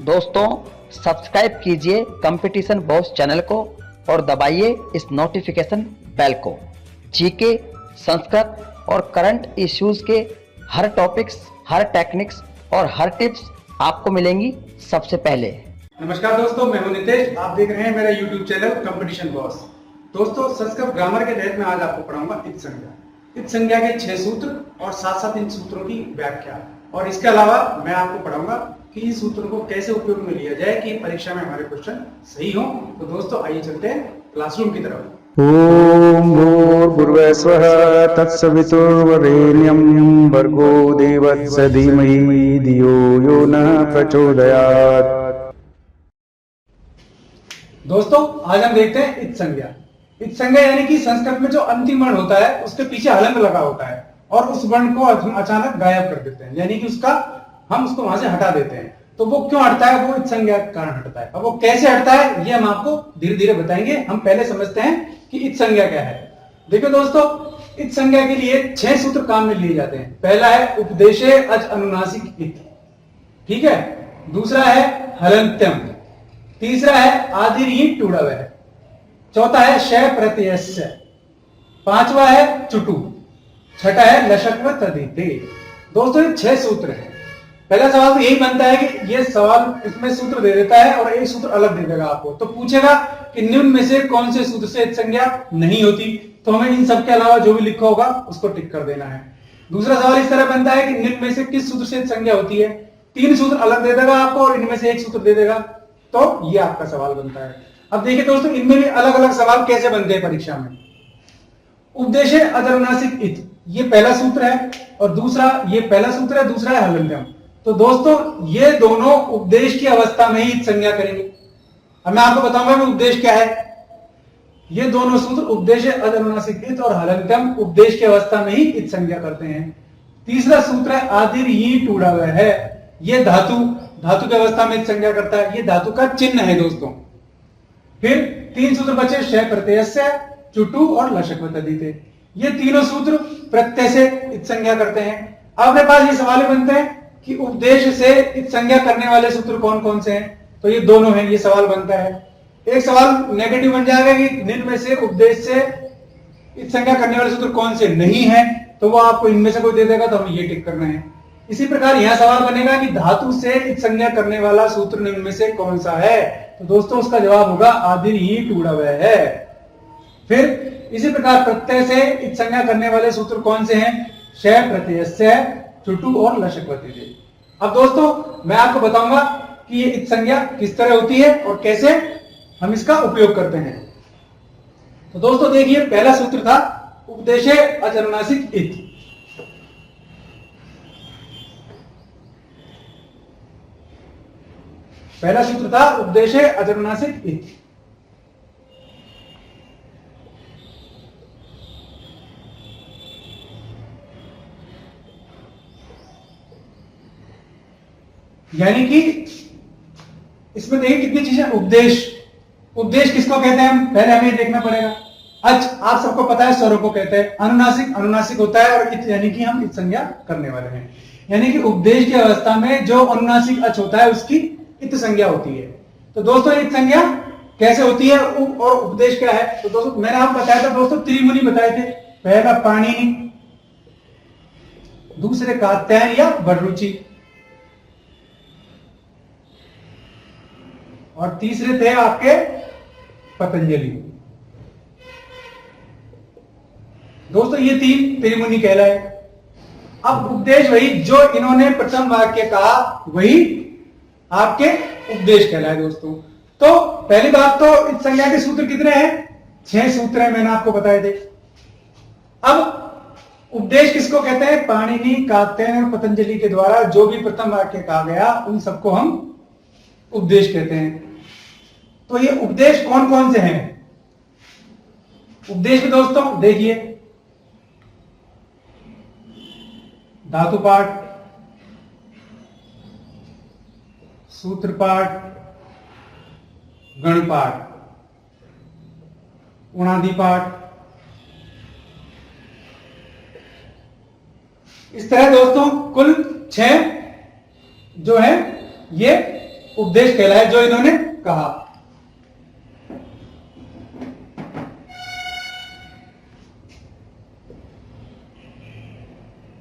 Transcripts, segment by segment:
दोस्तों सब्सक्राइब कीजिए competition boss channel को और दबाइए इस नोटिफिकेशन बेल को। जीके, संस्कृत और करंट इश्यूज के हर टॉपिक्स, हर टेक्निक्स और हर टिप्स आपको मिलेंगी सबसे पहले। नमस्कार दोस्तों, मैं हूं नितेश। आप देख रहे हैं मेरा YouTube चैनल कंपटीशन बॉस। दोस्तों संस्कृत ग्रामर के तहत मैं आज आपको पढ़ाऊंगा इत संज्ञा। इत संज्ञा के 6 सूत्र और साथ साथ इन सूत्रों की व्याख्या, और इसके अलावा मैं आपको पढ़ाऊंगा कि इन सूत्रों को कैसे उपयोग में लिया जाए कि परीक्षा में हमारे क्वेश्चन सही हो। तो दोस्तों आइए चलते हैं क्लासरूम की तरफ। ओम भूर्भुवः स्वः तत्सवितुर्वरेण्यं भर्गो देवस्य धीमहि धियो यो नः प्रचोदयात्। दोस्तों आज हम देखते हैं इत संज्ञा। इत संज्ञा यानी कि संस्कृत में जो अंतिम वर्ण होता है उसके पीछे हलंत लगा होता है और उस वर्ण को अचानक गायब कर देते हैं, यानी कि हम उसको वहां से हटा देते हैं। तो वो क्यों हटता है? वो इत संज्ञा के कारण हटता है। अब वो कैसे हटता है ये हम आपको धीरे धीरे बताएंगे। हम पहले समझते हैं कि इत संज्ञा क्या है। देखो दोस्तों, इत संज्ञा के लिए 6 सूत्र काम में लिए जाते हैं। पहला है उपदेशे अच अनुनासिक इत, ठीक है। दूसरा है हलंत्यम, तीसरा है आदिर ही टूड़व, चौथा है शय प्रत्ययस्य, पांचवा है चुटु, छठा है लशक्व तदिते। दोस्तों ये 6 सूत्र हैं। पहला सवाल तो यही बनता है कि ये सवाल इसमें सूत्र दे देता है और एक सूत्र अलग दे देगा आपको, तो पूछेगा कि निम्न में से कौन से सूत्र से इत संज्ञा नहीं होती, तो हमें इन सब के अलावा जो भी लिखा होगा उसको टिक कर देना है। दूसरा सवाल इस तरह बनता है कि निम्न में से किस सूत्र से इत संज्ञा होती है, 3 सूत्र अलग दे देगा आपको और इनमें से एक सूत्र दे देगा, तो ये आपका सवाल बनता है। अब देखिए दोस्तों, इनमें भी अलग अलग सवाल कैसे बनते हैं परीक्षा में। उपदेशे अजनुनासिक इत, ये पहला सूत्र है, और दूसरा ये पहला सूत्र है, दूसरा है हलंत्यम। तो दोस्तों ये दोनों उपदेश की अवस्था में ही इत संज्ञा करेंगे। अब मैं आपको बताऊंगा कि उपदेश क्या है। ये दोनों सूत्र उपदेशे अजनुनासिक इत और हलंत्यम उपदेश की अवस्था में ही इत संज्ञा करते हैं। तीसरा सूत्र है आदिर ही टूड़व है, ये धातु की अवस्था में इत संज्ञा करता है, ये धातु का चिन्ह है दोस्तों। फिर 3 सूत्र बचे शय प्रत्ययस्य, चुटु और लशक्व तदिते। ये तीनों सूत्र प्रत्यय से इत संज्ञा करते हैं। अब अपने पास ये सवाल बनते हैं कि उपदेश से इत संज्ञा करने वाले सूत्र कौन कौन से हैं, तो ये दोनों हैं। ये सवाल बनता है। एक सवाल नेगेटिव बन जाएगा कि निम्न में से उपदेश से इत संज्ञा करने वाले सूत्र कौन से नहीं है, तो वो आपको इनमें से कोई दे देगा, तो हमें ये टिक करना है। इसी प्रकार यह सवाल बनेगा कि धातु से इत संज्ञा करने वाला सूत्र निम्न में से कौन सा है, तो दोस्तों उसका जवाब होगा आदिर ही टूड़व है। फिर इसी प्रकार प्रत्यय से इत संज्ञा करने वाले सूत्र कौन से हैं? शय प्रत्ययस्य, चुटु और लशक्व तदिते। अब दोस्तों मैं आपको बताऊंगा कि ये इत संज्ञा किस तरह होती है और कैसे हम इसका उपयोग करते हैं। तो दोस्तों देखिए, पहला सूत्र था उपदेशे अजनुनासिक इत। पहला सूत्र था उपदेशे अजनुनासिक इत। यानी कि इसमें देखिए कितनी चीजें। उपदेश किसको कहते हैं, पहले हमें देखना पड़ेगा। अच आप सबको पता है स्वरों को कहते हैं। अनुनासिक होता है, और इत यानी कि हम इत संज्ञा करने वाले हैं। यानी कि उपदेश की अवस्था में जो अनुनासिक अच होता है उसकी इत संज्ञा होती है। तो दोस्तों इत संज्ञा कैसे होती है और उपदेश क्या है, तो दोस्तों मैंने आपको बताया था दोस्तों, त्रिमुनि बताए थे। पहला पाणिनि, दूसरे कात्यायन या वररुचि, और तीसरे थे आपके पतंजलि। दोस्तों ये 3 त्रिमुनि कहलाए। अब उपदेश वही जो इन्होंने प्रथम वाक्य कहा वही आपके उपदेश कहलाए दोस्तों। तो पहली बात तो इस संज्ञा के सूत्र कितने हैं? 6 सूत्र हैं, मैंने आपको बताए थे। अब उपदेश किसको कहते हैं? पाणिनि, कात्यायन और पतंजलि के द्वारा जो भी प्रथम वाक्य कहा गया उन सबको हम उपदेश कहते हैं। तो ये उपदेश कौन कौन से हैं? उपदेश भी दोस्तों देखिए, धातु पाठ, सूत्र पाठ, गण पाठ, उणादि पाठ, इस तरह दोस्तों कुल 6 जो है ये उपदेश कहलाए जो इन्होंने कहा।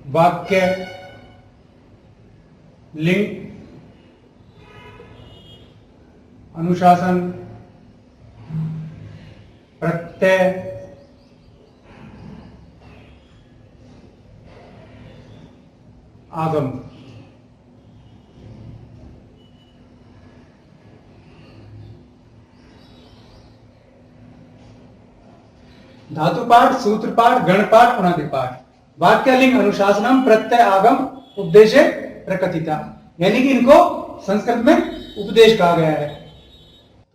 वाक्य, लिंग, अनुशासन, प्रत्यय, आगम। धातु पाठ, सूत्र पाठ, गण पाठ, अनादि पाठ। वाक्य, लिंग, अनुशासनम, प्रत्यय, आगम, उपदेशे प्रकृतिता, यानी कि इनको संस्कृत में उपदेश कहा गया है।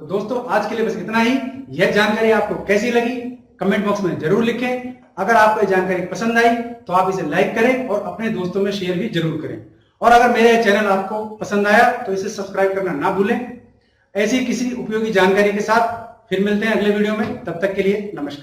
तो दोस्तों आज के लिए बस इतना ही। यह जानकारी आपको कैसी लगी कमेंट बॉक्स में जरूर लिखें। अगर आपको यह जानकारी पसंद आई तो आप इसे लाइक करें और अपने दोस्तों में शेयर भी जरूर करें। और अगर मेरा चैनल आपको पसंद आया तो इसे सब्सक्राइब करना ना भूलें। ऐसी किसी उपयोगी जानकारी के साथ फिर मिलते हैं अगले वीडियो में। तब तक के लिए नमस्कार।